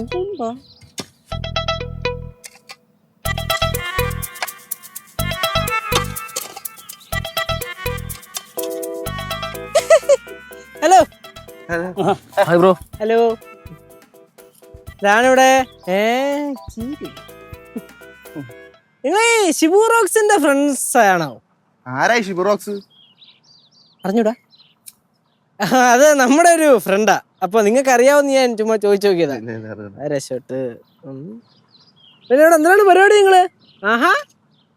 Hello hi bro. Hello, ഞാനിവിടെ നിങ്ങൾ Shibu റോക്സിന്റെ friends ആണോ? ആരായി ഷിബു റോക്സ്? അറിഞ്ഞൂടാ. അത് നമ്മുടെ ഒരു ഫ്രണ്ടാ. അപ്പൊ നിങ്ങൾക്ക് അറിയാവുന്ന ഞാൻ ചുമ്മാ ചോദിച്ചു നോക്കിയതാ. രക്ഷോട്ട്. പിന്നെ ഇവിടെ എന്താണ് പരിപാടി നിങ്ങള്? ആഹാ,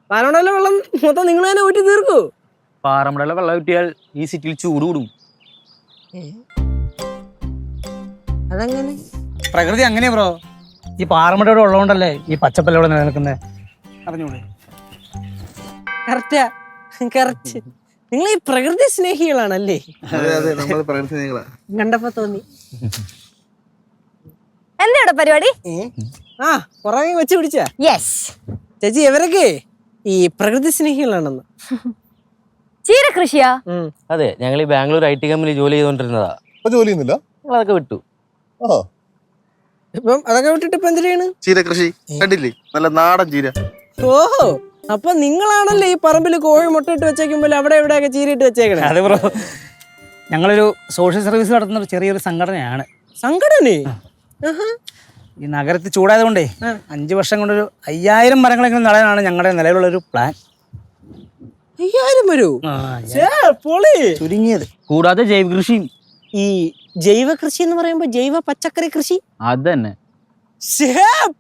പാറമടയിലെ വെള്ളം മൊത്തം നിങ്ങൾ തന്നെ ഊറ്റി തീർക്കൂ. പാറമടയിലെ വെള്ളം കിട്ടിയാൽ ഈ സിറ്റിയിൽ ചൂട് കൂടും. അതെങ്ങനെ? പ്രകൃതി അങ്ങനെയാ ബ്രോ. ഈ പാറമടയോടെ ഉള്ളതുകൊണ്ടല്ലേ ഈ പച്ചപ്പല്ലോടെ നിലനിൽക്കുന്നത്. അറിഞ്ഞൂടെ? Correct, correct. നിങ്ങൾ ഈ പ്രകൃതി സ്നേഹികളാണല്ലേ? നമ്മൾ പ്രകൃതി സ്നേഹികളാ. കണ്ടപ്പോ തോന്നി. എന്താ പരിപാടി? ആ, പുറകെ വെച്ച് പിടിച്ച ചേച്ചി, ഇവരൊക്കെ ഈ പ്രകൃതി സ്നേഹികളാണെന്ന്. ചീര കൃഷിയാ? അതെ, ഞങ്ങൾ ഈ ബാംഗ്ലൂർ IT കമ്പനി ജോലി ചെയ്തോണ്ടിരുന്നതാ. ജോലി ചെയ്യുന്നില്ല? ഞങ്ങളതൊക്കെ വിട്ടു. ഇപ്പം അതൊക്കെ വിട്ടിട്ട് ഇപ്പൊ എന്തിനാണ്? ചീര കൃഷി കണ്ടില്ലേ? നല്ല നാടൻ ചീര. ഓഹോ, അപ്പൊ നിങ്ങളാണല്ലേ ഈ പറമ്പിൽ കോഴി മുട്ടയിട്ട് വെച്ചേക്കുമ്പോൾ അവിടെ എവിടെയൊക്കെ ചീരയിട്ട് വെച്ചേക്കണേ? അതെ ബ്രോ, ഞങ്ങളൊരു സോഷ്യൽ സർവീസ് നടത്തുന്ന ഒരു ചെറിയൊരു സംഘടനയാണ്. സംഘടനേ? ഈ നഗരത്തിൽ ചൂടായതുകൊണ്ടേ 5 വർഷം കൊണ്ടൊരു 5000 മരങ്ങളെങ്കിലും നടാനാണ് ഞങ്ങളുടെ നിലവിലുള്ളൊരു പ്ലാൻ. 5000 വരൂ? പൊളി. ചുരുങ്ങിയത്. കൂടാതെ ജൈവ കൃഷിയും. ഈ ജൈവ കൃഷി എന്ന് പറയുമ്പോ ജൈവ പച്ചക്കറി കൃഷി? അത് തന്നെ.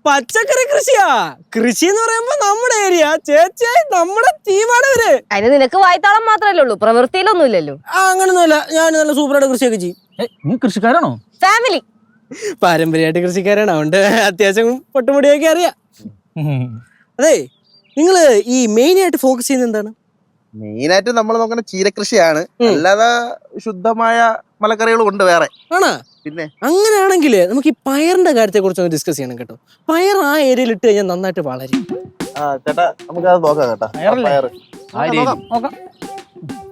പച്ചക്കറി കൃഷിയാ? കൃഷി എന്ന് പറയുമ്പോ നമ്മുടെ ഏരിയ ചേച്ചി, നമ്മുടെ ടീമാണ് ഇവര്. അതിന് നിനക്ക് വായ്ത്താളം മാത്രല്ലേ ഉള്ളൂ, പ്രവൃത്തിയിലൊന്നും ഇല്ലല്ലോ. അങ്ങനൊന്നുമല്ല, ഞാൻ നല്ല സൂപ്പറായിട്ട് കൃഷിയൊക്കെ ചെയ്യും. നീ കൃഷിക്കാരാണോ? ഫാമിലി പാരമ്പര്യമായിട്ട് കൃഷിക്കാരാണ്, അതുകൊണ്ട് അത്യാവശ്യം പൊട്ടുമുടിയൊക്കെ അറിയാം. അതെ, നിങ്ങള് ഈ മെയിൻ ആയിട്ട് ഫോക്കസ് ചെയ്യുന്നത് എന്താണ്? മെയിനായിട്ട് നമ്മൾ നോക്കുന്ന ചീരകൃഷിയാണ്. അല്ലാതെ ശുദ്ധമായ മലക്കറികളും ഉണ്ട് വേറെ. ആണോ? പിന്നെ അങ്ങനെയാണെങ്കിൽ നമുക്ക് ഈ പയറിന്റെ കാര്യത്തെ കുറിച്ച് ഒന്ന് ഡിസ്കസ് ചെയ്യണം കേട്ടോ. പയർ ആ ഏരിയയിൽ ഇട്ട് കഴിഞ്ഞാൽ നന്നായിട്ട് വളരും. ചേട്ടാ, നമുക്ക് അത് നോക്കാം കേട്ടാ. പയറ്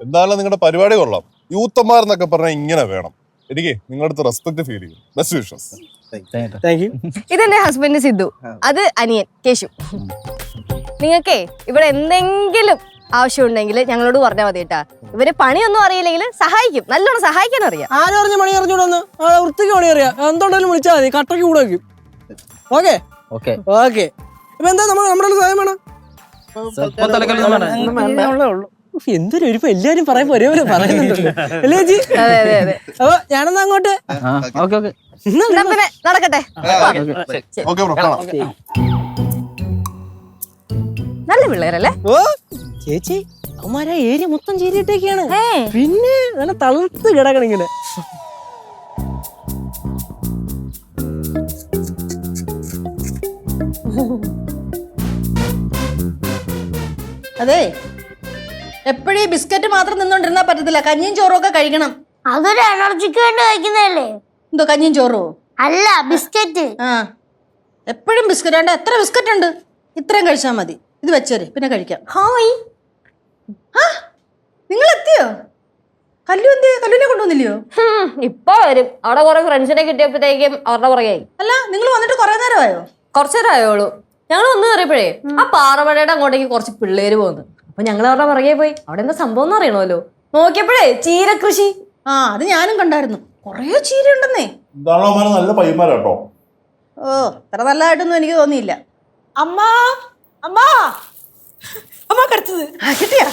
എന്തായാലും നിങ്ങളുടെ പരിപാടി കൊള്ളാം. യൂത്തന്മാർ എന്നൊക്കെ പറഞ്ഞാൽ ഇങ്ങനെ വേണം. എനിക്ക് നിങ്ങളുടെ അടുത്ത് റെസ്പെക്ട് ഫീൽ ചെയ്യും. Best wishes. Thank you. ഇതെന്റെ ഹസ്ബൻഡ് സിദ്ധു, അത് അനിയൻ കേശു. നിങ്ങൾക്കേ ഇവിടെ എന്തെങ്കിലും ആവശ്യമുണ്ടെങ്കിൽ ഞങ്ങളോട് പറഞ്ഞാൽ മതി കേട്ടാ. ഇവര് പണിയൊന്നും അറിയില്ലെങ്കിൽ സഹായിക്കും, നല്ലോണം സഹായിക്കാൻ അറിയാം. ആരും അറിഞ്ഞ പണി അറിഞ്ഞൂടൊന്ന് വൃത്തിക്ക് പണി അറിയാം. എന്തുകൊണ്ടാലും വിളിച്ചാൽ മതി, കട്ടയ്ക്ക് കൂടെ വയ്ക്കും. Okay okay okay. ഇപ്പൊ എന്താ നമ്മുടെ സഹായം വേണം? എന്തൊരു ഇപ്പൊ എല്ലാരും പറയുമ്പോ ഒരേപോലെ പറയുന്നുണ്ടല്ലോ അല്ലേ ചേച്ചി? അപ്പൊ ഞാനെന്നാ അങ്ങോട്ട്. പിന്നെ നടക്കട്ടെ. നല്ല പിള്ളേരല്ലേ? ഓ ചേച്ചി, അവന്മാരാ ഏരിയ മൊത്തം ചീരിയിട്ടേക്കാണ്. പിന്നെ നല്ല തളുത്ത് കിടക്കണം ഇങ്ങനെ. അതെ, എപ്പോഴും ബിസ്ക്കറ്റ് മാത്രം നിന്നോണ്ടിരുന്നാ പറ്റത്തില്ല. കഞ്ഞിയും ചോറും ഒക്കെ കഴിക്കണം. അതൊരു എനർജിക്ക് വേണ്ടി കഴിക്കുന്നതല്ലേ? എന്തോ കഞ്ഞിയും ചോറും? അല്ല, ബിസ്ക്കറ്റ്. ആ, എപ്പോഴും ബിസ്ക്കറ്റ് ഉണ്ട്. എത്ര ബിസ്ക്കറ്റ് ഉണ്ട്? ഇത്രയും കഴിച്ചാൽ മതി. ഇത് വെച്ചേര്, പിന്നെ കഴിക്കാം. ഹായ്. നിങ്ങൾ എത്തിയോ? കല്ലു എന്തിയോ? കല്ലുവിനെ കൊണ്ടുവന്നില്ലയോ? ഇപ്പൊ വരും. അവിടെ കുറെ ഫ്രണ്ട്സിനെ കിട്ടിയപ്പോഴത്തേക്കും അവരുടെ പുറകെ. അല്ല, നിങ്ങൾ വന്നിട്ട് കുറെ നേരമായോ? കുറച്ചു നേരം ആയോളൂ. ഞങ്ങൾ ഒന്ന് കയറിയപ്പോഴേ ആ പാറമടയുടെ അങ്ങോട്ടേക്ക് കുറച്ച് പിള്ളേര് പോകുന്നു. അപ്പൊ ഞങ്ങൾ അവരുടെ പുറകെ പോയി. അവിടെ എന്താ സംഭവം എന്ന് അറിയണമല്ലോ. നോക്കിയപ്പോഴേ ചീരകൃഷി. ആ, അത് ഞാനും കണ്ടായിരുന്നു. കൊറേ ചീര ഉണ്ടെന്നേ. നല്ല പയ്യന്മാരാട്ടോ. ഓ, അത്ര നല്ലതായിട്ടൊന്നും എനിക്ക് തോന്നിയില്ല. അമ്മ, അമ്മ, അമ്മ കടുത്തത് കിട്ടിയാ?